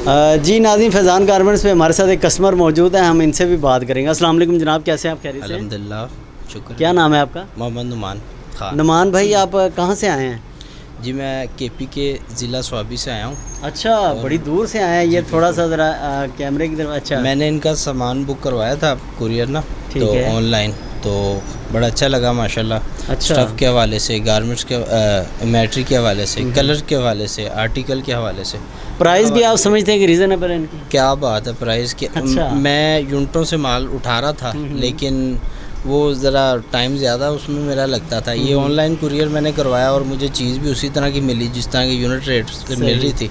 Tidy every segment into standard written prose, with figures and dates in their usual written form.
जी नाज़रीन, फैज़ान गारमेंट्स पे हमारे साथ एक कस्टमर मौजूद है, हम इनसे भी बात करेंगे। अस्सलाम वालेकुम जनाब, कैसे हैं आप? खैरियत से? अल्हम्दुलिल्लाह, शुक्र। क्या नाम है आपका? मोहम्मद नुमान खान। नुमान भाई, आप कहाँ से आए हैं? जी मैं केपी के ज़िला स्वाबी से आया हूँ। अच्छा, बड़ी दूर से आए हैं। ये थोड़ा सा ज़रा कैमरे की तरफ। अच्छा, मैंने इनका सामान बुक करवाया था कुरियर ना, ठीक तो है। ऑनलाइन, तो बड़ा अच्छा लगा माशाल्लाह। अच्छा। स्टफ़ के हवाले से, गारमेंट्स के एम्ब्रॉयडरी के हवाले से, कलर के हवाले से, आर्टिकल के हवाले से। प्राइस भी आप समझते हैं कि रीज़नेबल है इनकी? क्या बात है प्राइस की। अच्छा। मैं यूनिटों से माल उठा रहा था, लेकिन वो ज़रा टाइम ज़्यादा उसमें मेरा लगता था। ये ऑनलाइन कुरियर मैंने करवाया और मुझे चीज़ भी उसी तरह की मिली जिस तरह की यूनिट रेट से मिल रही थी,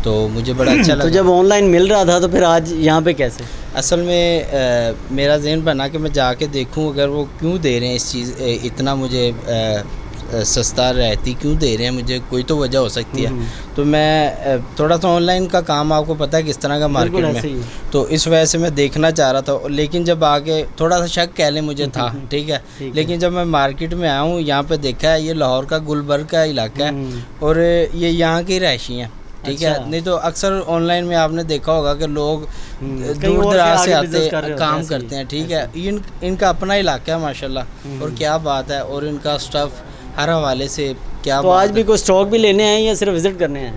तो मुझे बड़ा अच्छा लगा। तो जब ऑनलाइन मिल रहा था तो फिर आज यहाँ पे कैसे? असल में मेरा ज़हन बना कि मैं जाके देखूं अगर वो क्यों दे रहे हैं इस चीज़ इतना मुझे सस्ता रहती क्यों दे रहे हैं, मुझे कोई तो वजह हो सकती है। तो मैं थोड़ा सा ऑनलाइन का काम आपको पता है किस तरह का मार्केट में, तो इस वजह से मैं देखना चाह रहा था। लेकिन जब आगे थोड़ा सा शक कह लें मुझे था, ठीक है। लेकिन जब मैं मार्केट में आया हूँ, यहाँ पे देखा है ये लाहौर का गुलबर्ग का इलाका है और ये यहाँ की रहायशी हैं, ठीक है। नहीं तो अक्सर ऑनलाइन में आपने देखा होगा कि लोग दूर दराज से आते काम करते हैं, ठीक है। इनका अपना इलाका है माशाल्लाह, और क्या बात है। और इनका स्टफ़ हर हवाले से क्या। तो आज भी कोई स्टॉक भी लेने आए या सिर्फ विज़िट करने आए?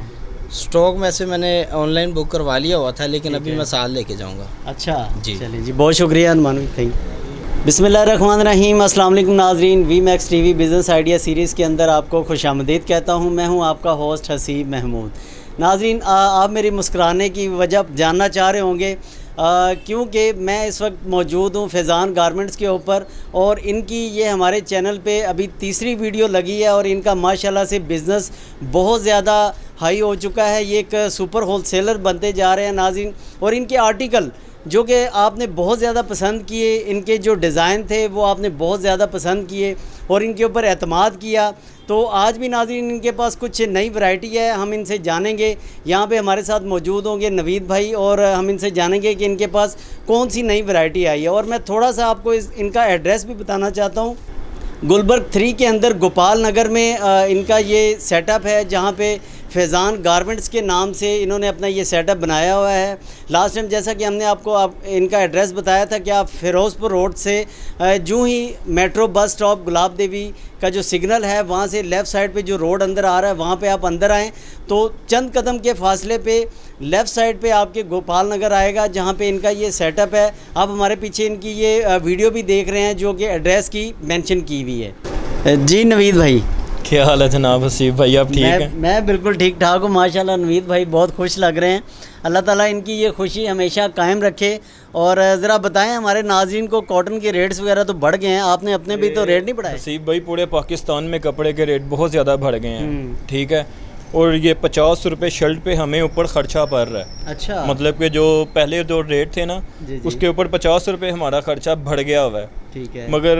स्टॉक में से मैंने ऑनलाइन बुक करवा लिया हुआ था, लेकिन अभी मैं साल लेके जाऊंगा। अच्छा जी, चलिए जी, बहुत शुक्रिया नुमान भाई, थैंक। बिस्मिल्लाहिर्रहमानिर्रहीम, अस्सलाम वालेकुम नाज़रीन। V Max TV business idea series के अंदर आपको खुशामदीद कहता हूँ। मैं हूँ आपका होस्ट हसीब महमूद। नाज़रीन, आप मेरी मुस्कुराने की वजह जानना चाह रहे होंगे, क्योंकि मैं इस वक्त मौजूद हूँ फैज़ान गारमेंट्स के ऊपर, और इनकी ये हमारे चैनल पे अभी तीसरी वीडियो लगी है और इनका माशाल्लाह से बिज़नेस बहुत ज़्यादा हाई हो चुका है। ये एक सुपर होलसेलर बनते जा रहे हैं नाज़रीन। और इनके आर्टिकल जो कि आपने बहुत ज़्यादा पसंद किए, इनके जो डिज़ाइन थे वो आपने बहुत ज़्यादा पसंद किए और इनके ऊपर एतमाद किया। तो आज भी नाज़रीन इनके पास कुछ नई वैरायटी है, हम इनसे जानेंगे। यहाँ पे हमारे साथ मौजूद होंगे नवीद भाई, और हम इनसे जानेंगे कि इनके पास कौन सी नई वैरायटी आई है। और मैं थोड़ा सा आपको इनका एड्रेस भी बताना चाहता हूँ। गुलबर्ग 3 के अंदर गोपाल नगर में इनका ये सेटअप है, जहाँ पे फैज़ान गारमेंट्स के नाम से इन्होंने अपना ये सेटअप बनाया हुआ है। लास्ट टाइम जैसा कि हमने आपको इनका एड्रेस बताया था कि आप फ़िरोज़पुर रोड से जूँ ही मेट्रो बस स्टॉप गुलाब देवी का जो सिग्नल है वहाँ से लेफ़्ट साइड पे जो रोड अंदर आ रहा है वहाँ पे आप अंदर आएँ तो चंद कदम के फासले पे लेफ़्ट साइड पे आपके गोपाल नगर आएगा, जहाँ पे इनका ये सेटअप है। आप हमारे पीछे इनकी ये वीडियो भी देख रहे हैं जो कि एड्रेस की मेंशन की हुई है। जी नवीद भाई, क्या हाल है जनाब हसीब भाई, आप ठीक हैं? मैं बिल्कुल ठीक ठाक हूँ माशाल्लाह। नवीद भाई बहुत खुश लग रहे हैं। अल्लाह ताला इनकी ये खुशी हमेशा कायम रखे। और ज़रा बताएं हमारे नाज़रीन को, कॉटन के रेट्स वगैरह तो बढ़ गए हैं, आपने अपने भी तो रेट नहीं बढ़ाए? हसीब भाई, पूरे पाकिस्तान में कपड़े के रेट बहुत ज़्यादा बढ़ गए हैं, ठीक है। और ये 50 रुपये शर्ट पे हमें ऊपर ख़र्चा पड़ रहा है। अच्छा, मतलब कि जो पहले जो रेट थे ना, उसके ऊपर 50 रुपये हमारा ख़र्चा बढ़ गया हुआ है। ठीक है। मगर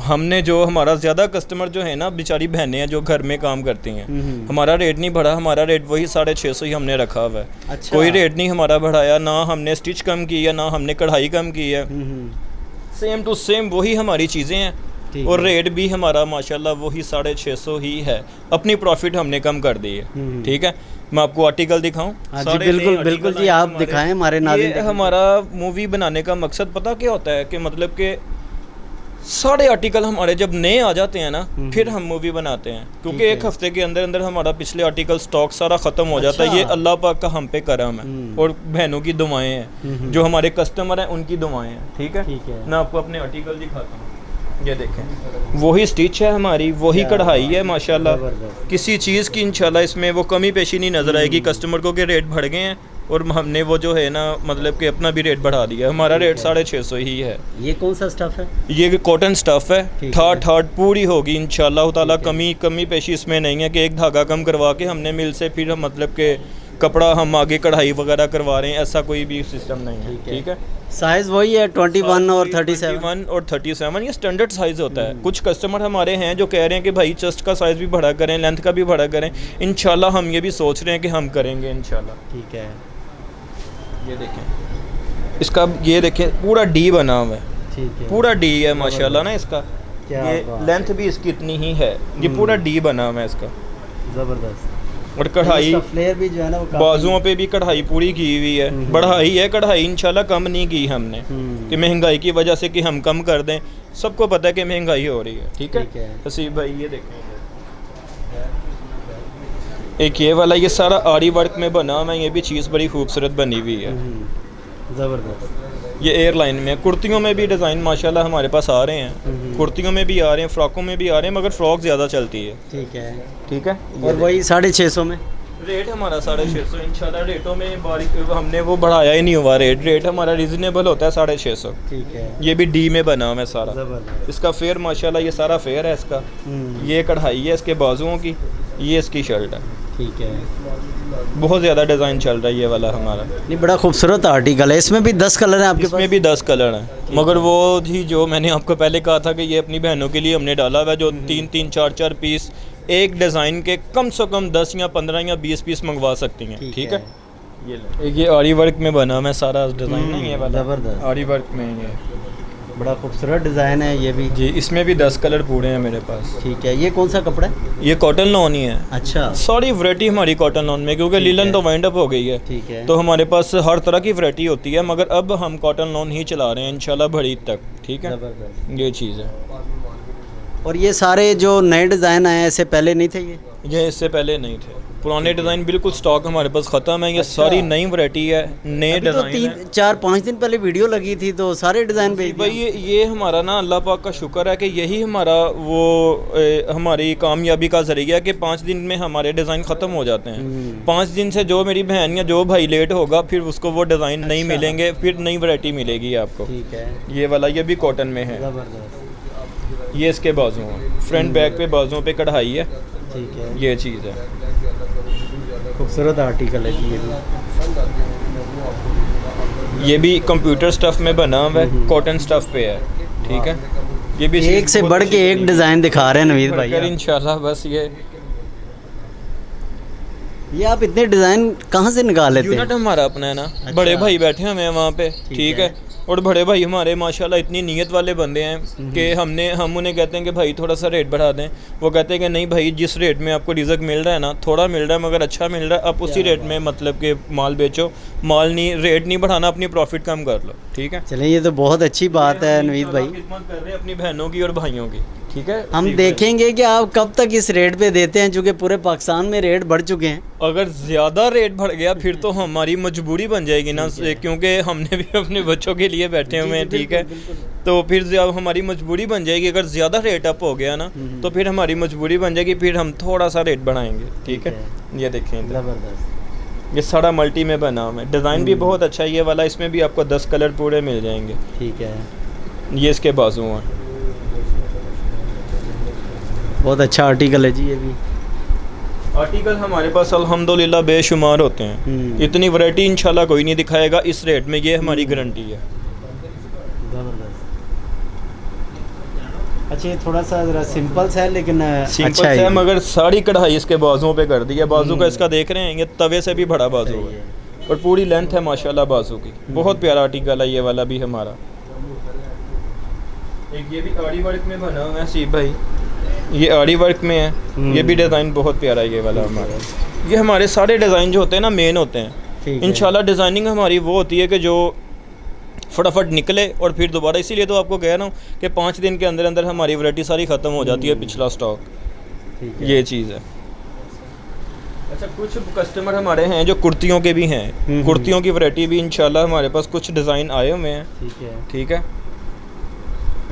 हमने जो हमारा ज़्यादा कस्टमर जो है ना, बेचारी बहनें हैं जो घर में काम करती हैं, हमारा रेट नहीं बढ़ा, हमारा रेट वही 650 ही हमने रखा हुआ है। अच्छा। कोई रेट नहीं हमारा बढ़ाया, ना हमने स्टिच कम की है, ना हमने कढ़ाई कम की है। सेम टू सेम वही हमारी चीज़ें हैं और रेट भी हमारा माशाल्लाह वही 650 ही है। अपनी प्रॉफिट हमने कम कर दी है, ठीक है। मैं आपको आर्टिकल दिखाऊं? बिल्कुल बिल्कुल जी, आप दिखाएं हमारे नाज़रीन। हमारा मूवी बनाने का मकसद पता क्या होता है कि मतलब कि सारे आर्टिकल हमारे जब नए आ जाते हैं ना, फिर हम मूवी बनाते हैं, क्योंकि एक हफ्ते के अंदर अंदर हमारा पिछले आर्टिकल स्टॉक सारा ख़त्म हो जाता है। ये अल्लाह पाक का हम पे करम है और बहनों की दुआएं हैं, जो हमारे कस्टमर हैं उनकी दुआएं हैं, ठीक है। मैं आपको अपने आर्टिकल दिखाता हूँ, ये देखें, वही स्टिच है हमारी, वही कढ़ाई है माशाल्लाह। किसी चीज़ की इंशाल्लाह इसमें वो कमी पेशी नहीं नज़र आएगी कस्टमर को कि रेट बढ़ गए हैं और हमने वो जो है ना मतलब कि अपना भी रेट बढ़ा दिया। हमारा रेट 650 ही है। ये कौन सा स्टफ़ है? ये कॉटन स्टफ़ है, ठाट पूरी होगी इंशाल्लाह ताला। कमी पेशी इसमें नहीं है कि एक धागा कम करवा के हमने मिल से फिर हम मतलब के कपड़ा हम आगे कढ़ाई वगैरह करवा रहे हैं, ऐसा कोई भी सिस्टम नहीं है, ठीक है। साइज़ वही है 21 और 37? 21 और 37 ये स्टैंडर्ड साइज़ होता है। कुछ कस्टमर हमारे हैं जो कह रहे हैं कि भाई चेस्ट का साइज़ भी बड़ा करें, लेंथ का भी बड़ा करें। इंशाल्लाह हम ये भी सोच रहे हैं कि हम करेंगे इंशाल्लाह, ठीक है। ये देखें इसका, ये देखें पूरा डी बना हुआ है, ठीक है, पूरा डी है माशाल्लाह ना इसका। क्या ये लेंथ भी इसकी इतनी ही है, ये पूरा डी बना हुआ है इसका। ज़बरदस्त। और कढ़ाई फ्लेयर भी जो है ना वो बाजुओं पे भी कढ़ाई पूरी की हुई है, बढ़ाई है कढ़ाई इंशाल्लाह कम नहीं की हमने कि महंगाई की वजह से कि हम कम कर दें, सबको पता है कि महंगाई हो रही है। ठीक है हसीब भाई ये देखें, एक ये वाला ये सारा आरी वर्क में बना हुआ है, ये भी चीज़ बड़ी खूबसूरत बनी हुई है, ज़बरदस्त। ये एयरलाइन में कुर्तियों में भी डिज़ाइन माशाल्लाह हमारे पास आ रहे हैं, कुर्तियों में भी आ रहे हैं, फ्रॉकों में भी आ रहे हैं, मगर फ्रॉक ज़्यादा चलती है। ठीक है। और वही 650 में रेट हमारा 650 इंशाल्लाह, रेटों में बारीक हमने वो बढ़ाया ही नहीं हुआ, रेट हमारा रिजनेबल होता है 650। ठीक है। ये भी डी में बना हुआ है सारा, ज़बरदस्त। इसका फेयर माशाल्लाह ये सारा फेयर है इसका, ये कढ़ाई है इसके बाजुओं की, ये इसकी शर्ट है। ठीक है, बहुत ज़्यादा डिज़ाइन चल रहा है ये वाला हमारा। नहीं बड़ा खूबसूरत आर्टिकल है, इसमें भी 10 कलर हैं आपके इसमें भी 10 कलर हैं, मगर वो ही जो मैंने आपको पहले कहा था कि ये अपनी बहनों के लिए हमने डाला हुआ है, जो 3-3 4-4 पीस एक डिज़ाइन के कम से कम 10 या 15 या 20 पीस मंगवा सकती हैं। ठीक है। ये आरी वर्क में बना हुआ है सारा डिज़ाइन है, ये वाला ज़बरदस्त आरी वर्क में ये बड़ा खूबसूरत डिज़ाइन है ये भी जी। इसमें भी 10 कलर पूरे हैं मेरे पास। ठीक है। ये कौन सा कपड़ा है? ये कॉटन लॉन ही है। अच्छा, सारी वैरायटी हमारी कॉटन लॉन में, क्योंकि लीलन तो वाइंड अप हो गई है। ठीक है। तो हमारे पास हर तरह की वैरायटी होती है, मगर अब हम कॉटन लॉन ही चला रहे हैं इंशाल्लाह बड़ी तक। ठीक है, ज़बरदस्त। ये चीज़ है। और ये सारे जो नए डिज़ाइन आए ऐसे पहले नहीं थे ये इससे पहले नहीं थे, पुराने डिज़ाइन बिल्कुल स्टॉक हमारे पास ख़त्म है। ये सारी नई वैरायटी है, नए तो डिज़ाइन है। 4-5 दिन पहले वीडियो लगी थी तो सारे डिज़ाइन भेज भाई ये हमारा ना अल्लाह पाक का शुक्र है कि यही हमारा वो हमारी कामयाबी का ज़रिया है कि 5 दिन में हमारे डिज़ाइन ख़त्म हो जाते हैं। 5 दिन से जो मेरी बहन या जो भाई लेट होगा फिर उसको वो डिज़ाइन नहीं मिलेंगे, फिर नई वैरायटी मिलेगी आपको। ठीक है। ये वाला ये भी कॉटन में है, ज़बरदस्त। ये इसके बाजू हैं, फ्रंट बैक पे बाजुओं पे कढ़ाई है। ठीक है। ये चीज़ है, खूबसूरत आर्टिकल है जी ये भी कंप्यूटर स्टफ़ में बना हुआ है, कॉटन स्टफ़ पे है। ठीक है। ये भी एक से बढ़ के एक डिज़ाइन दिखा रहे हैं नवीद भाई आप। इंशाल्लाह बस ये आप इतने डिज़ाइन कहाँ से निकाल लेते हैं? यूनिट हमारा अपना है ना। अच्छा। बड़े भाई बैठे हुए हैं वहाँ पे। ठीक है। और बड़े भाई हमारे माशाल्लाह इतनी नीयत वाले बंदे हैं कि हम उन्हें कहते हैं कि भाई थोड़ा सा रेट बढ़ा दें, वो कहते हैं कि नहीं भाई जिस रेट में आपको रिज़्क मिल रहा है ना, थोड़ा मिल रहा है मगर अच्छा मिल रहा है, आप उसी रेट में मतलब कि माल बेचो, माल नहीं रेट नहीं बढ़ाना, अपनी प्रॉफिट कम कर लो। ठीक है। चलिए ये तो बहुत अच्छी बात है नवीद भाई। खिदमत कर रहे हैं अपनी बहनों की और भाइयों की। ठीक है। हम देखेंगे कि आप कब तक इस रेट पे देते हैं, चूँकि पूरे पाकिस्तान में रेट बढ़ चुके हैं। अगर ज़्यादा रेट बढ़ गया फिर तो हमारी मजबूरी बन जाएगी ना, क्योंकि हमने भी अपने बच्चों के लिए बैठे हुए हैं। ठीक है। तो फिर हमारी मजबूरी बन जाएगी, अगर ज़्यादा रेट अप हो गया ना तो फिर हमारी मजबूरी बन जाएगी, फिर हम थोड़ा सा रेट बढ़ाएंगे। ठीक है। ये देखें ज़बरदस्त। ये सारा मल्टी में बना हुआ है, डिज़ाइन भी बहुत अच्छा है ये वाला, इसमें भी आपको 10 कलर पूरे मिल जाएंगे। ठीक है। ये इसके बाजू हैं। बहुत अच्छा आर्टिकल है जी ये भी। आर्टिकल हमारे पास अल्हम्दुलिल्लाह बेशुमार होते हैं, इतनी वैरायटी इंशाल्लाह कोई नहीं दिखाएगा इस रेट में, ये हमारी गारंटी है। ज़बरदस्त। अच्छा ये थोड़ा सा ज़रा सिंपल सा है लेकिन सिंपल अच्छा है, मगर सारी कढ़ाई इसके बाजुओं पे कर दी है। बाजू का इसका देख रहे हैं, ये तवे से भी बड़ा बाजू है और पूरी लेंथ है माशाल्लाह बाजू की। बहुत प्यारा आर्टिकल है ये वाला भी हमारा। एक ये भी आरी वर्क में बना हुआ है सीब भाई, ये आरी वर्क में है, ये भी डिज़ाइन बहुत प्यारा है ये वाला हमारा। ये हमारे सारे डिज़ाइन जो होते हैं ना मेन होते हैं। इंशाल्लाह डिज़ाइनिंग हमारी वो होती है कि जो फटाफट निकले और फिर दोबारा, इसीलिए तो आपको कह रहा हूँ कि 5 दिन के अंदर अंदर हमारी वैरायटी सारी ख़त्म हो जाती है, पिछला स्टॉक। ये चीज़ है। अच्छा कुछ कस्टमर हमारे हैं जो कुर्तियों के भी हैं, कुर्तियों की वैरायटी भी इंशाल्लाह हमारे पास कुछ डिज़ाइन आए हुए हैं। ठीक है।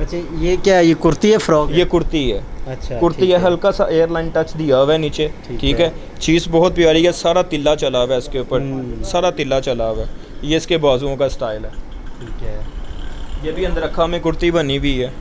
अच्छा ये क्या है, ये कुर्ती है फ्रॉक? ये कुर्ती है। अच्छा कुर्ती है, हल्का सा एयरलाइन टच दिया हुआ है नीचे। ठीक है। चीज़ बहुत प्यारी है, सारा तिल्ला चला हुआ है इसके ऊपर, सारा तिल्ला चला हुआ है। ये इसके बाजुओं का स्टाइल है। ठीक है। ये भी अंदर रखा में कुर्ती बनी हुई है,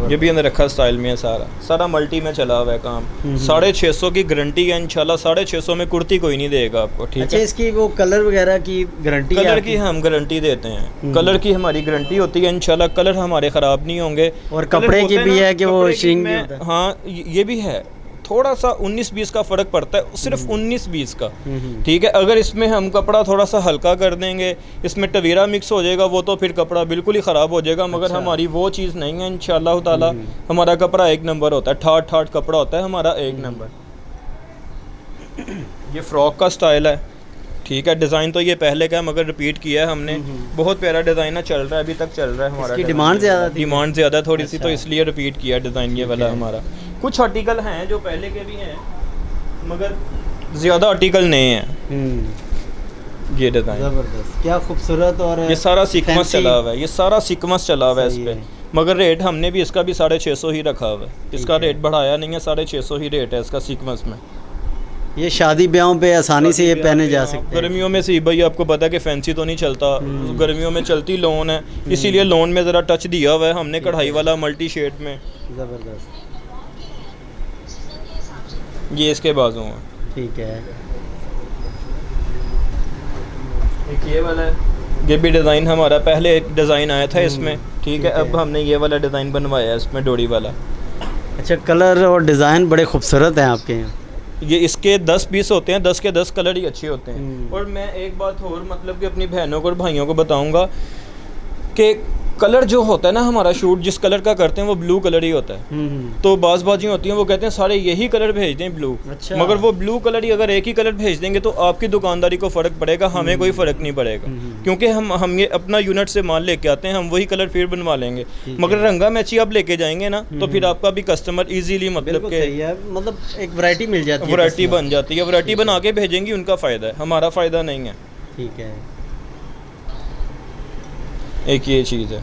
ये भी अंदर रखा स्टाइल में है, सारा मल्टी में चला हुआ है काम। 650 की गारंटी है इंशाल्लाह, 650 में कुर्ती कोई नहीं देगा आपको। ठीक अच्छा, है। इसकी वो कलर वगैरह की गारंटी है? कलर की हम गारंटी देते हैं, कलर की हमारी गारंटी होती है इंशाल्लाह, कलर हमारे ख़राब नहीं होंगे। और कपड़े की भी है कि वो श्रिंक भी होता है? हाँ ये भी है, थोड़ा सा 19-20 का फ़र्क पड़ता है, सिर्फ 19-20 का, ठीक है। अगर इसमें हम कपड़ा थोड़ा सा हल्का कर देंगे, इसमें टवेरा मिक्स हो जाएगा, वो तो फिर कपड़ा बिल्कुल ही ख़राब हो जाएगा। मगर अच्छा। हमारी वो चीज़ नहीं है, इंशाअल्लाह ताला हमारा कपड़ा एक नंबर होता है, ठाट ठाट कपड़ा होता है हमारा एक नंबर। ये फ़्रॉक का स्टाइल है, ठीक है। डिज़ाइन तो ये पहले का है मगर रिपीट किया है हमने, बहुत प्यारा डिज़ाइन है, चल रहा है, अभी तक चल रहा है हमारा। इसकी डिमांड ज़्यादा थी? डिमांड ज़्यादा थोड़ी सी, अच्छा। तो इसलिए रिपीट किया डिज़ाइन ये वाला हमारा। कुछ आर्टिकल हैं जो पहले के भी हैं मगर ज़्यादा आर्टिकल नए हैं। ये डिज़ाइन ज़बरदस्त, क्या खूबसूरत। और ये सारा सीक्वेंस फैंसी। चला हुआ है, ये सारा सीक्वेंस चला हुआ है इस सही पे। है। मगर रेट हमने भी इसका भी 650 ही रखा हुआ है, इसका रेट बढ़ाया नहीं है, 650 ही रेट है इसका सीक्वेंस में। ये शादी ब्याहों पे आसानी से ये पहने जा सकते हैं। गर्मियों में सी भाई आपको पता है कि फैंसी तो नहीं चलता, गर्मियों में चलती लोन है, इसीलिए लोन में ज़रा टच दिया हुआ है हमने कढ़ाई वाला मल्टी शेड में। ज़बरदस्त, ये इसके बाजू हैं, ठीक है। एक ये वाला है, ये भी डिज़ाइन हमारा पहले एक डिज़ाइन आया था इसमें, ठीक है। अब हमने ये वाला डिज़ाइन बनवाया है इसमें, डोरी वाला। अच्छा, कलर और डिज़ाइन बड़े खूबसूरत हैं आपके यहाँ। ये इसके 10 पीस होते हैं, 10 के 10 कलर ही अच्छे होते हैं। हम्म। और मैं एक बात और मतलब कि अपनी बहनों को और भाइयों को बताऊंगा कि कलर जो होता है ना हमारा शूट जिस कलर का करते हैं वो ब्लू कलर ही होता है। तो बाज़ बाजियाँ होती हैं वो कहते हैं सारे यही कलर भेज दें ब्लू। अच्छा। मगर वो ब्लू कलर ही अगर एक ही कलर भेज देंगे तो आपकी दुकानदारी को फ़र्क पड़ेगा, हमें कोई फ़र्क नहीं पड़ेगा, क्योंकि हम ये अपना यूनिट से माल लेके आते हैं, हम वही कलर फिर बनवा लेंगे। मगर रंगा मैची आप लेके जाएंगे ना तो फिर आपका भी कस्टमर ईजीली मतलब बिल्कुल सही है, मतलब एक वैरायटी मिल जाती है, वैरायटी बन जाती है। वैरायटी बना के भेजेंगी, उनका फ़ायदा है, हमारा फ़ायदा नहीं है। ठीक है। एक ये चीज़ है,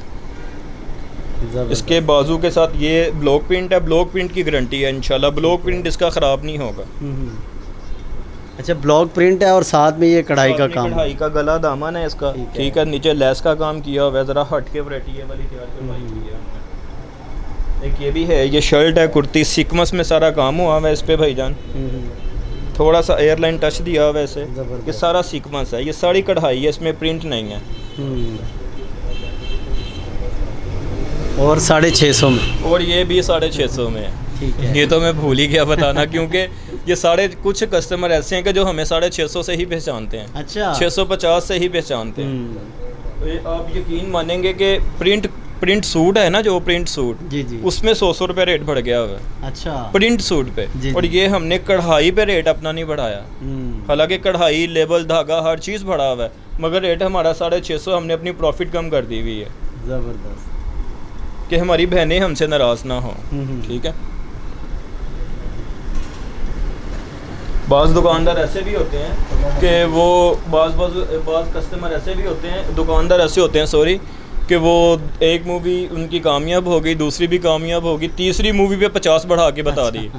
ज़बरदस्त। इसके बाजू के साथ ये ब्लॉक प्रिंट है, ब्लॉक प्रिंट की गारंटी है इंशाल्लाह, ब्लॉक प्रिंट इसका ख़राब नहीं होगा। अच्छा, ब्लॉक प्रिंट है और साथ में ये कढ़ाई का काम। कढ़ाई का गला दामन है इसका, ठीक है। ठीक है। नीचे लेस का काम किया हुआ है, ज़रा हट के वैरायटी ये वाली तैयार करवाई हुई है। एक ये भी है, ये शर्ट है, कुर्ती सीक्वेंस में सारा काम हुआ हुआ है इस पे भाईजान, थोड़ा सा एयरलाइन टच दिया हुआ है इसे, ज़बरदस्त। ये सारा सीक्वेंस है, ये सारी कढ़ाई है, इसमें प्रिंट नहीं है। और 650 में, और ये भी 650 में है। ठीक है। ये तो मैं भूल ही गया बताना, क्योंकि ये सारे कुछ कस्टमर ऐसे हैं कि जो हमें 650 से ही पहचानते हैं, अच्छा। 650 से ही पहचानते हैं। तो ये आप यकीन मानेंगे कि प्रिंट सूट है ना, जो प्रिंट सूट, जी जी। उसमें 100 रुपये रेट बढ़ गया हुआ है अच्छा। प्रिंट सूट पे। जी, और जी। ये हमने कढ़ाई पे रेट अपना नहीं बढ़ाया, हालांकि कढ़ाई लेबल धागा हर चीज़ बढ़ा हुआ है, मगर रेट हमारा 650, हमने अपनी प्रॉफिट कम कर दी हुई है ज़बरदस्त। कि हमारी बहनें हमसे नाराज़ ना हो, ठीक है। बाज़ दुकानदार ऐसे भी होते हैं कि वो बाज़ कस्टमर ऐसे भी होते हैं, दुकानदार ऐसे होते हैं सॉरी, कि वो एक मूवी उनकी कामयाब हो गई, दूसरी भी कामयाब होगी, तीसरी मूवी पे 50 बढ़ा के बता दी।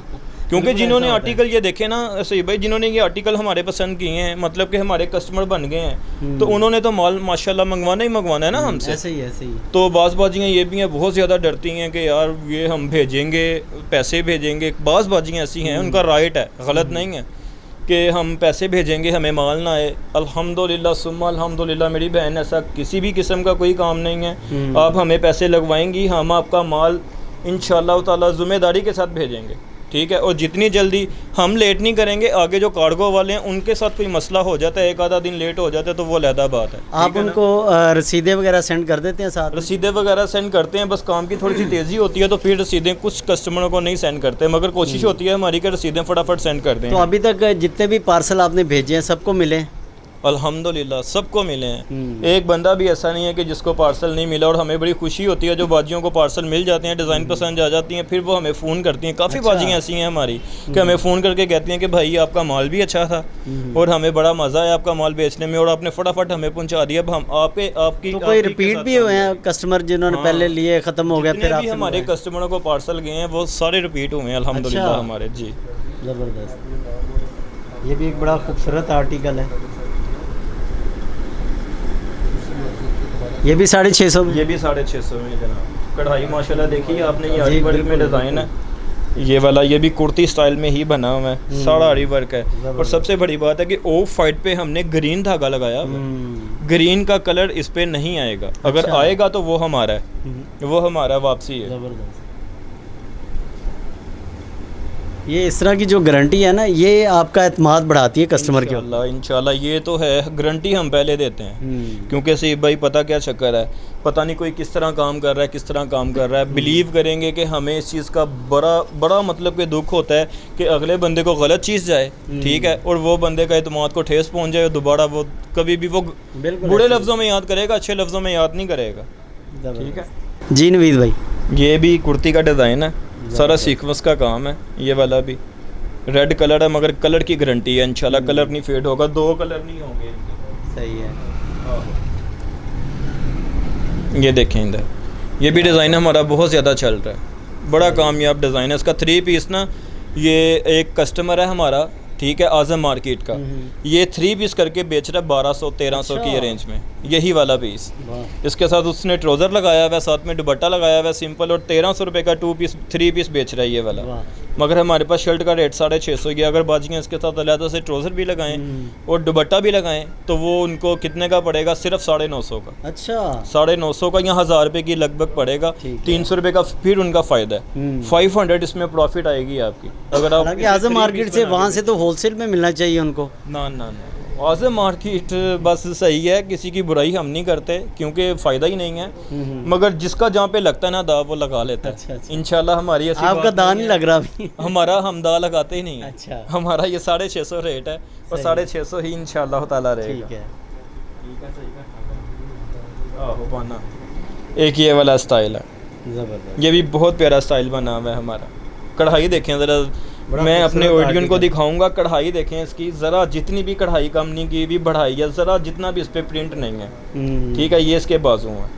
क्योंकि बिल्कुल जिन्होंने ऐसा होता आर्टिकल ये देखे ना सही भाई, जिन्होंने ये आर्टिकल हमारे पसंद किए हैं, मतलब कि हमारे कस्टमर बन गए हैं, तो उन्होंने तो माल माशाल्लाह मंगवाना ही मंगवाना है ना हमसे। ऐसे ही ऐसे ही। तो बाज़ बाजियाँ ये भी हैं, बहुत ज़्यादा डरती हैं कि यार ये हम भेजेंगे, पैसे भेजेंगे। बाज़ बाजियाँ ऐसी हैं, उनका राइट है, गलत नहीं है कि हम पैसे भेजेंगे हमें माल ना आए। अल्हम्दुलिल्लाह सुम्मा अल्हम्दुलिल्लाह मेरी बहन, ऐसा किसी भी किस्म का कोई काम नहीं है। आप हमें पैसे लगवाएंगी, हम आपका माल इंशाअल्लाह ताला ज़िम्मेदारी के साथ भेजेंगे, ठीक है। और जितनी जल्दी हम लेट नहीं करेंगे, आगे जो कार्गो वाले हैं उनके साथ कोई मसला हो जाता है, एक आधा दिन लेट हो जाता है, तो वो अलहदा बात है। आप उनको रसीदें वगैरह सेंड कर देते हैं साथ? रसीदें वगैरह सेंड करते हैं, बस काम की थोड़ी सी तेज़ी होती है तो फिर रसीदें कुछ कस्टमरों को नहीं सेंड करते, मगर कोशिश होती है हमारी कि रसीदें फटाफट सेंड कर दें। तो अभी तक जितने भी पार्सल आपने भेजे हैं सबको मिले? अल्हम्दुलिल्लाह सबको मिले हैं, एक बंदा भी ऐसा नहीं है कि जिसको पार्सल नहीं मिला। और हमें बड़ी खुशी होती है जो बाजियों को पार्सल मिल जाते हैं, डिज़ाइन पसंद आ जाती हैं, फिर वो हमें फ़ोन करती हैं। काफ़ी बाजियाँ ऐसी हैं हमारी कि हमें फ़ोन करके कहती हैं कि भाई आपका माल भी अच्छा था और हमें बड़ा मज़ा आया आपका माल बेचने में, और आपने फटाफट हमें पहुँचा दिया। अब हम आपकी तो कोई रिपीट भी हुए हैं कस्टमर जिन्होंने पहले लिए, ख़त्म हो गया, फिर भी हमारे कस्टमरों को पार्सल गए हैं वो सारे रिपीट हुए हैं अल्हम्दुलिल्लाह हमारे। जी ज़बरदस्त। ये भी एक बड़ा खूबसूरत आर्टिकल है, ये भी 650 में? ये भी 650 में जनाब। कढ़ाई माशाल्लाह देखिए आपने, ये जी, आरी वर्क में बिल्कुल, डिज़ाइन है ये वाला, ये भी कुर्ती स्टाइल में ही बना हुआ है, सारा आरी वर्क है। और सबसे बड़ी बात है कि ऑफ वाइट पे हमने ग्रीन धागा लगाया हुआ है, ग्रीन का कलर इस पे नहीं आएगा, अगर अच्छा। आएगा तो वो हमारा है, वो हमारा वापसी है। ज़बरदस्त। ये इस तरह की जो गारंटी है ना, ये आपका एतमाद बढ़ाती है कस्टमर के ऊपर। इंशाल्लाह ये तो है, गारंटी हम पहले देते हैं। क्योंकि सही भाई पता क्या चक्कर है, पता नहीं कोई किस तरह काम कर रहा है, किस तरह काम कर रहा है। बिलीव करेंगे कि हमें इस चीज़ का बड़ा मतलब कि दुख होता है कि अगले बंदे को गलत चीज़ जाए, ठीक है, और वो बंदे का एतमाद को ठेस पहुंच जाए, दोबारा वो कभी भी वो बुरे लफ्ज़ों में याद करेगा, अच्छे लफ्ज़ों में याद नहीं करेगा। ठीक है जी नवीद भाई, ये भी कुर्ती का डिज़ाइन है, सारा सीक्वेंस का काम है। ये वाला भी रेड कलर है, मगर कलर की गारंटी है इंशाल्लाह, कलर नहीं फेड होगा, 2 कलर नहीं होंगे इनके। सही है। ये देखें इधर, ये भी डिज़ाइन हमारा बहुत ज़्यादा चल रहा है, बड़ा कामयाब डिज़ाइन है इसका। 3 पीस ना, ये एक कस्टमर है हमारा, ठीक है, आज़म मार्केट का, ये 3 पीस करके बेच रहा है 1200-1300 की रेंज में, यही वाला पीस। इसके साथ उसने ट्राउज़र लगाया हुआ है, साथ में दुपट्टा लगाया हुआ है सिंपल, और 1300 रुपये का 3 पीस बेच रहा है ये वाला। मगर हमारे पास शर्ट का रेट 650 की, अगर बाजियाँ इसके साथ अलग से ट्राउज़र भी लगाएं और दुपट्टा भी लगाएं तो वो उनको कितने का पड़ेगा, सिर्फ 950 का। अच्छा, 950 का, या 1000 रुपये की लगभग पड़ेगा। 300 रुपये का फिर उनका फ़ायदा है, 500 इसमें प्रॉफिट आएगी आपकी। अगर आप आज़म मार्केट से, वहाँ से तो होलसेल में मिलना चाहिए उनको। ना आज़म मार्केट बस सही है, किसी की बुराई हम नहीं करते क्योंकि फ़ायदा ही नहीं है, मगर जिसका जहाँ पे लगता है ना दा, वो लगा लेता है। अच्छा। इंशाल्लाह हमारी ऐसी आपका दा नहीं लग रहा अभी। हमारा हम दा लगाते ही नहीं है। अच्छा। हमारा ये 650 रेट है और 650 ही इंशाल्लाह ताला रहेगा। ठीक है। पाना एक ये वाला स्टाइल है, ज़बरदस्त। ये भी बहुत प्यारा स्टाइल बना हुआ है हमारा। कढ़ाई देखें ज़रा, मैं अपने ऑडियंस को दिखाऊंगा, कढ़ाई देखें इसकी ज़रा, जितनी भी कढ़ाई कम नहीं की भी, बढ़ाई है ज़रा, जितना भी इस पर प्रिंट नहीं है। ठीक है, ये इसके बाजू हैं,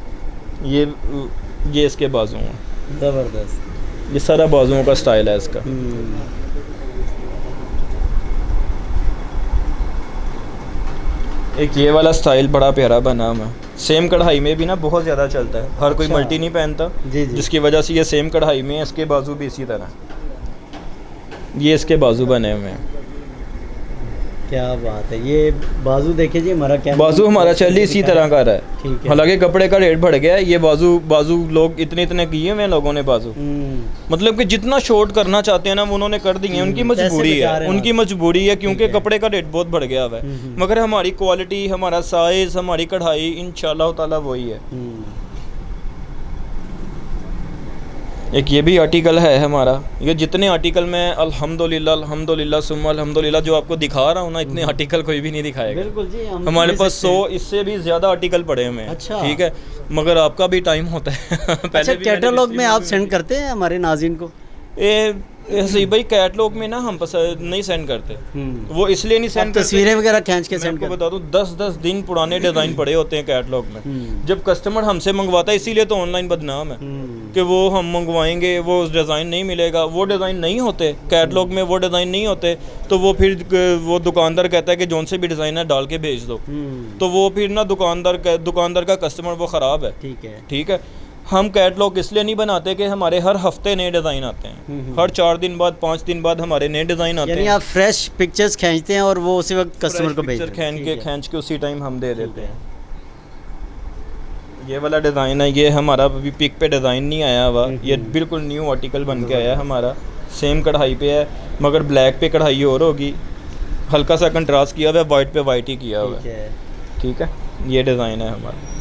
ये इसके बाजू हैं, ज़बरदस्त। ये सारा बाजुओं का स्टाइल है इसका। एक ये वाला स्टाइल बड़ा प्यारा बना हुआ है, सेम कढ़ाई में भी ना बहुत ज़्यादा चलता है, हर कोई मल्टी नहीं पहनता, जिसकी वजह से ये सेम कढ़ाई में है। इसके बाजू भी इसी तरह, ये इसके बाजू बने हुए हैं। क्या बात है, ये बाजू देखिए जी, हमारा क्या बाजू हमारा चल इसी तरह का रहा है। ठीक है। हालांकि कपड़े का रेट बढ़ गया है, ये बाजू लोग इतने किए हुए हैं लोगों ने बाजू, मतलब कि जितना शॉर्ट करना चाहते हैं ना वो उन्होंने कर दिए हैं, उनकी मजबूरी है, क्योंकि कपड़े का रेट बहुत बढ़ गया हुआ है। मगर हमारी क्वालिटी, हमारा साइज, हमारी कढ़ाई इंशाल्लाह ताला वही है। एक ये भी आर्टिकल है हमारा, ये जितने आर्टिकल मैं अल्हम्दुलिल्लाह सुम्मा अल्हम्दुलिल्लाह जो आपको दिखा रहा हूँ ना, इतने आर्टिकल कोई भी नहीं दिखाएगा। बिल्कुल जी, हमारे पास 100 इससे भी ज़्यादा आर्टिकल पड़े हुए हैं। अच्छा। ठीक है, मगर आपका भी टाइम होता है। अच्छा, कैटलॉग में आप सेंड करते हैं हमारे नाज़रीन को? सही भाई, कैटलॉग में ना हम नहीं सेंड करते, वो इसलिए नहीं सेंड करते, तस्वीरें वगैरह खींच के सेंड करते। बता दूं, 10 दिन पुराने डिज़ाइन पड़े होते हैं कैटलॉग में। जब कस्टमर हमसे मंगवाता है, इसीलिए तो ऑनलाइन बदनाम है कि वो हम मंगवाएंगे, वो डिज़ाइन नहीं मिलेगा, वो डिज़ाइन नहीं होते कैटलॉग में, वो डिज़ाइन नहीं होते, तो वो फिर वो दुकानदार कहता है कि जौन से भी डिज़ाइन है डाल के भेज दो, तो वो फिर ना दुकानदार का कस्टमर वो ख़राब है। ठीक है, हम कैटलॉग इसलिए नहीं बनाते कि हमारे हर हफ्ते नए डिज़ाइन आते हैं, हर 4 दिन बाद 5 दिन बाद हमारे नए डिज़ाइन आते हैं। यानी आप फ्रेश पिक्चर्स खींचते हैं और वो उसी वक्त कस्टमर को भेजते हैं? खींच के उसी टाइम हम दे देते हैं। ये वाला डिज़ाइन है, ये हमारा अभी पिक पे डिज़ाइन नहीं आया हुआ, ये बिल्कुल न्यू आर्टिकल बन के आया हमारा। सेम कढ़ाई पे है, मगर ब्लैक पे कढ़ाई और होगी, हल्का सा कंट्रास्ट किया हुआ है, वाइट पे वाइट ही किया हुआ है। ठीक है, ये डिज़ाइन है हमारा।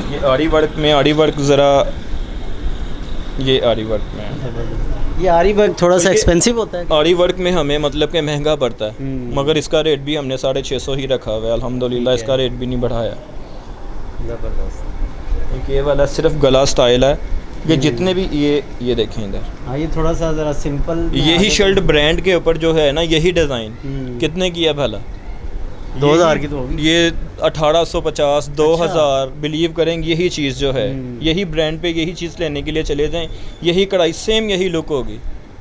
ये आरी वर्क ज़रा, ये आरी वर्क में है। ये आरी वर्क थोड़ा सा एक्सपेंसिव होता है। आरी वर्क में हमें मतलब कि महंगा पड़ता है, मगर इसका रेट भी हमने 650 ही रखा हुआ है अल्हम्दुलिल्लाह, इसका रेट भी नहीं बढ़ाया। ज़बरदस्त। एक ये वाला सिर्फ गला स्टाइल है, ये जितने भी ये देखें इधर। हाँ, ये थोड़ा सा ज़रा सिंपल, यही शर्ट ब्रांड के ऊपर जो है ना, यही डिज़ाइन कितने की है भला? 2000 की तो होगी। ये 1850 2000, बिलीव करेंगे यही चीज़ जो है, यही ब्रांड पे यही चीज़ लेने के लिए चले जाएं, यही कढ़ाई सेम यही लुक होगी।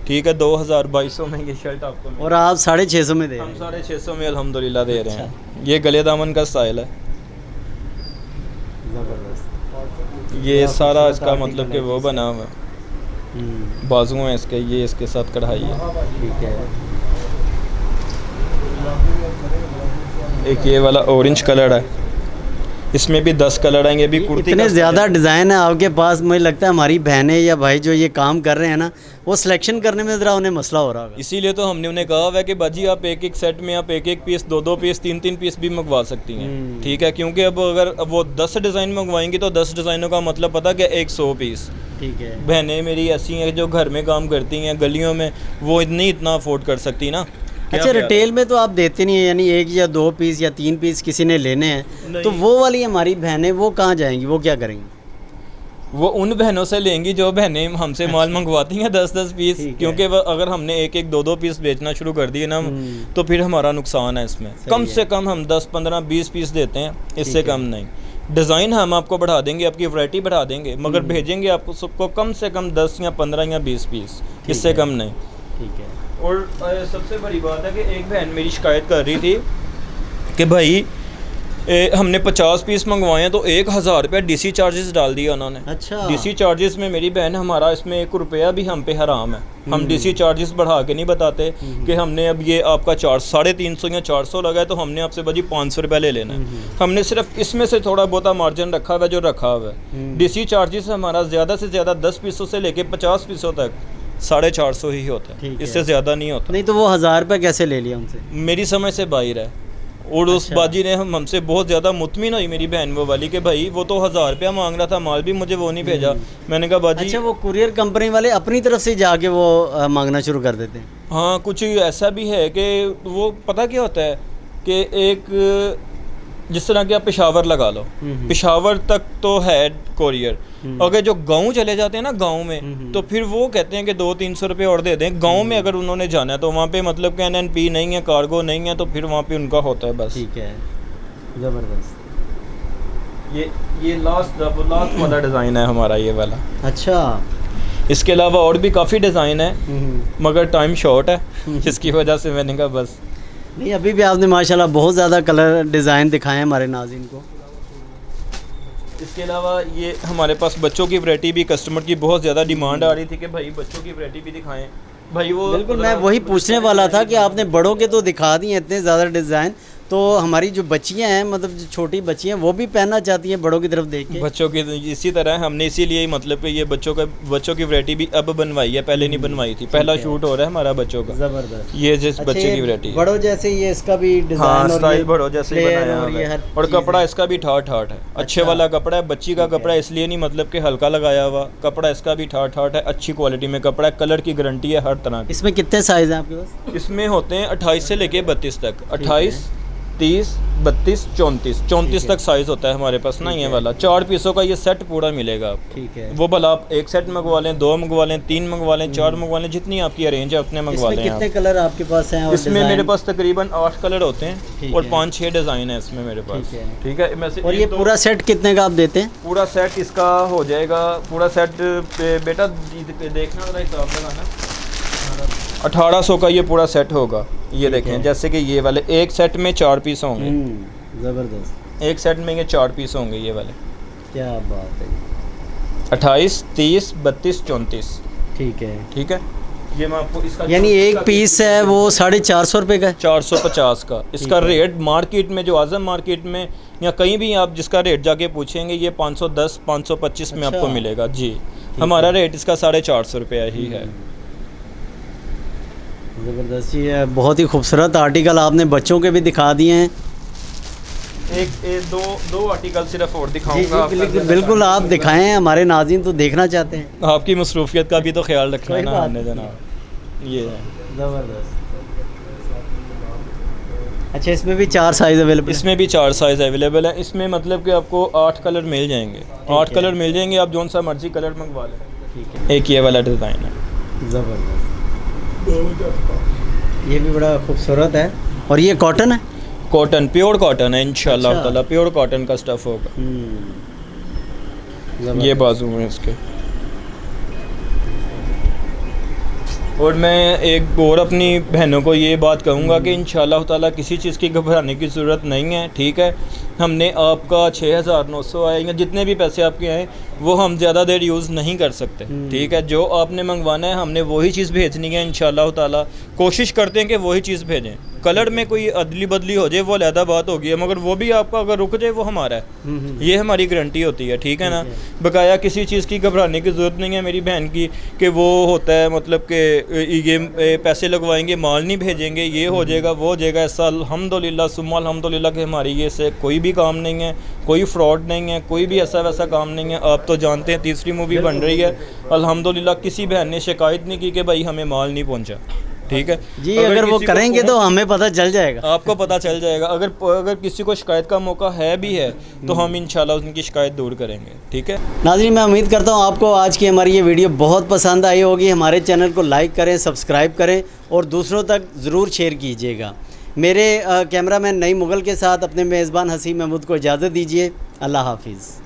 ठीक है, 2200 में ये शर्ट आपको, और आप 650 में दे रहे हैं? हम 650 में अल्हम्दुलिल्लाह दे रहे हैं। ये गले दामन का स्टाइल है, ज़बरदस्त। ये सारा इसका मतलब कि वो बना हुआ, बाजू हैं इसके, ये इसके साथ कढ़ाई है। ठीक है। एक ये वाला ऑरेंज कलर है, इसमें भी 10 कलर आएंगे। अभी कुर्ती इतने का ज़्यादा डिज़ाइन है आपके पास, मुझे लगता है हमारी बहनें या भाई जो ये काम कर रहे हैं ना, वो सिलेक्शन करने में ज़रा उन्हें मसला हो रहा होगा। इसीलिए तो हमने उन्हें कहा हुआ है कि बाजी आप एक एक सेट में आप एक एक पीस, दो दो पीस, तीन तीन पीस भी मंगवा सकती हैं, ठीक है। क्योंकि अब वो 10 डिज़ाइन मंगवाएंगी तो 10 डिज़ाइनों का मतलब पता क्या, 100 पीस। ठीक है। बहनें मेरी ऐसी हैं जो घर में काम करती हैं गलियों में, वो इतना अफोर्ड कर सकती ना। अच्छा, रिटेल में तो आप देते नहीं है, यानी 1 या 2 पीस या 3 पीस किसी ने लेने हैं, तो वो वाली हमारी बहनें वो कहाँ जाएंगी, वो क्या करेंगी? वो उन बहनों से लेंगी जो बहनें हमसे माल मंगवाती हैं 10-10 पीस। क्योंकि अगर हमने एक एक 2-2 पीस बेचना शुरू कर दिए ना, तो फिर हमारा नुकसान है इसमें। कम से कम हम 10, 15, 20 पीस देते हैं, इससे कम नहीं। डिज़ाइन हम आपको बढ़ा देंगे, आपकी वैरायटी बढ़ा देंगे, मगर भेजेंगे आपको सबको कम से कम 10 या 15 या 20 पीस, इससे कम नहीं। ठीक है। और सबसे बड़ी बात है कि एक बहन मेरी शिकायत कर रही थी कि भाई हमने 50 पीस मंगवाए हैं तो 1000 रुपया डीसी चार्जेस डाल दिया उन्होंने। अच्छा। डीसी चार्जेस में मेरी बहन, हमारा इसमें 1 रुपया भी हम पे हराम है। हम डीसी चार्जेस बढ़ा के नहीं बताते कि हमने अब ये आपका 350 या 400 लगा है तो हमने आपसे भाजी 500 रुपया ले लेना है। हमने सिर्फ इसमें से थोड़ा बहुत मार्जिन रखा हुआ है जो रखा हुआ है। डीसी चार्जेस हमारा ज़्यादा से ज़्यादा 10 पीसों से लेके 50 पीसों तक 450 ही होता है, इससे ज़्यादा नहीं होता। नहीं तो वो 1000 रुपये कैसे ले लिया उनसे? मेरी समझ से बाहर है। और उस बाजी ने हमसे बहुत ज़्यादा मुतमिन हुई मेरी बहन वो वाली, कि भाई वो तो 1000 रुपया मांग रहा था, माल भी मुझे वो नहीं भेजा। मैंने कहा बाजी। अच्छा, वो कुरियर कंपनी वाले अपनी तरफ से जाके वो मांगना शुरू कर देते हैं? हाँ, कुछ ऐसा भी है कि वो पता क्या होता है कि एक जिस तरह कि आप पेशावर लगा लो, पेशावर तक तो है कोरियर, अगर जो गांव चले जाते हैं ना गांव में, तो फिर वो कहते हैं कि 200-300 रुपये और दे दें। गांव में अगर उन्होंने जाना है तो वहाँ पे मतलब कि NNP नहीं है, कार्गो नहीं है, तो फिर वहाँ पे उनका होता है बस। ठीक है, ज़बरदस्त। ये लास्ट वाला डिज़ाइन है हमारा, ये वाला। अच्छा। इसके अलावा और भी काफ़ी डिज़ाइन है, मगर टाइम शॉर्ट है, जिसकी वजह से मैंने कहा बस। नहीं, अभी भी आपने माशाल्लाह बहुत ज़्यादा कलर डिज़ाइन दिखाए हैं हमारे नाज़रीन को। इसके अलावा ये हमारे पास बच्चों की वैरायटी भी, कस्टमर की बहुत ज़्यादा डिमांड आ रही थी कि भाई बच्चों की वैरायटी भी दिखाएं। भाई वो बिल्कुल, मैं वही पूछने वाला था कि आपने बड़ों के तो दिखा दिए इतने ज़्यादा डिज़ाइन, तो हमारी जो बच्चियां हैं, मतलब जो छोटी बच्चियां, वो भी पहनना चाहती हैं बड़ों की तरफ देख के। बच्चों की इसी तरह हमने इसीलिए मतलब कि ये बच्चों की वैरायटी भी अब बनवाई है, पहले नहीं बनवाई थी। पहला शूट हो रहा है हमारा बच्चों का। ज़बरदस्त। ये जिस बच्चे की वैरायटी बड़ों जैसे ये इसका भी डिज़ाइन, हाँ, और स्टाइल ये बड़ों जैसे ही बनाया और ये है। हर और चीज़ कपड़ा है। इसका भी ठाठ है, अच्छे वाला कपड़ा है। बच्ची का कपड़ा इसलिए नहीं मतलब कि हल्का लगाया हुआ, कपड़ा इसका भी ठाठ है, अच्छी क्वालिटी में कपड़ा है, कलर की गारंटी है हर तरह की। इसमें कितने साइज़ हैं आपके पास? इसमें होते हैं 28 से लेके 32 तक, 28, 30, 32, 34 तक साइज़ होता है हमारे पास ना। ये वाला 4 पीसों का ये सेट पूरा मिलेगा आपको। ठीक है। वो भला आप एक सेट मंगवा लें, 2 मंगवा लें, 3 मंगवा लें, 4 मंगवा लें, जितनी आपकी अरेंज है उतने मंगवा लें। कितने कलर आपके पास हैं? और इसमें मेरे पास तकरीबन 8 कलर होते हैं और 5-6 डिज़ाइन है इसमें मेरे पास। ठीक है। मैं से और ये पूरा सेट कितने का आप देते हैं? पूरा सेट इसका हो जाएगा, पूरा सेट बेटा देखना जरा हिसाब लगाना, 1800 का ये पूरा सेट होगा। ये देखें, जैसे कि ये वाले एक सेट में 4 पीस होंगे। ज़बरदस्त। एक सेट में ये 4 पीस होंगे ये वाले। क्या बात है। 28, 30, 32, 34। ठीक है। ठीक है। ये मैं आपको इसका यानी एक पीस है वो 450 रुपये का है? 450 का इसका रेट मार्केट में, जो आज़म मार्केट में या कहीं भी आप जिसका रेट जाके पूछेंगे, ये 510, 525 में आपको मिलेगा जी। हमारा रेट इसका 450 रुपया ही है। ज़बरदस्त। ये बहुत ही खूबसूरत आर्टिकल आपने बच्चों के भी दिखा दिए हैं। दो आर्टिकल सिर्फ और दिखाऊंगा। बिल्कुल आप दिखाएं, हमारे नाज़रीन तो देखना चाहते हैं। आपकी मसरूफियत का भी तो ख्याल रखना है ना हमने जनाब। ये है ज़बरदस्त। अच्छा, इसमें भी 4 साइज़ अवेलेबल? इसमें भी 4 साइज़ अवेलेबल है। इसमें मतलब कि आपको 8 कलर मिल जाएंगे, 8 कलर मिल जाएंगे, आप जौन सा मर्जी कलर मंगवा लें। ठीक है। एक ये वाला डिज़ाइन है, ज़बरदस्त। ये भी बड़ा खूबसूरत है। और ये कॉटन है? कॉटन, प्योर कॉटन है इंशाल्लाह ताला, प्योर कॉटन का स्टफ़ होगा। ये बाजू में इसके। और मैं एक और अपनी बहनों को ये बात कहूँगा कि इंशाल्लाह ताला किसी चीज़ की घबराने की ज़रूरत नहीं है। ठीक है। हमने आपका 6900 आए या जितने भी पैसे आपके आए, वो हम ज़्यादा देर यूज़ नहीं कर सकते। ठीक है। जो आपने मंगवाना है हमने वही चीज़ भेजनी है इंशाल्लाह ताला। कोशिश करते हैं कि वही चीज़ भेजें। कलर में कोई अदली बदली हो जाए वो अलहदा बात होगी है, मगर वो भी आपका अगर रुक जाए वो हमारा है, ये हमारी गारंटी होती है, ठीक है ना। बकाया किसी चीज़ की घबराने की ज़रूरत नहीं है मेरी बहन की कि वो होता है मतलब कि ये पैसे लगवाएंगे माल नहीं भेजेंगे, ये हो जाएगा वो हो जाएगा। ऐसा अल्हम्दुलिल्लाह सुम्मा अल्हम्दुलिल्लाह कि हमारी ये से कोई भी काम नहीं है, कोई फ्रॉड नहीं है, कोई भी ऐसा वैसा काम नहीं है। आप तो जानते हैं तीसरी मूवी बन रही है, अल्हम्दुलिल्लाह किसी बहन ने शिकायत नहीं की कि भाई हमें माल नहीं पहुंचा, ठीक है जी। अगर वो किसी को करेंगे तो हमें पता चल जाएगा, आपको पता चल जाएगा। अगर किसी को शिकायत का मौका है भी है तो हम इंशाल्लाह उनकी शिकायत दूर करेंगे, ठीक है। नाज़रीन मैं उम्मीद करता हूँ आपको आज की हमारी ये वीडियो बहुत पसंद आई होगी। हमारे चैनल को लाइक करें, सब्सक्राइब करें और दूसरों तक ज़रूर शेयर कीजिएगा। मेरे कैमरामैन नईम मुग़ल के साथ अपने मेज़बान हसीब महमूद को इजाज़त दीजिए। अल्लाह हाफिज़।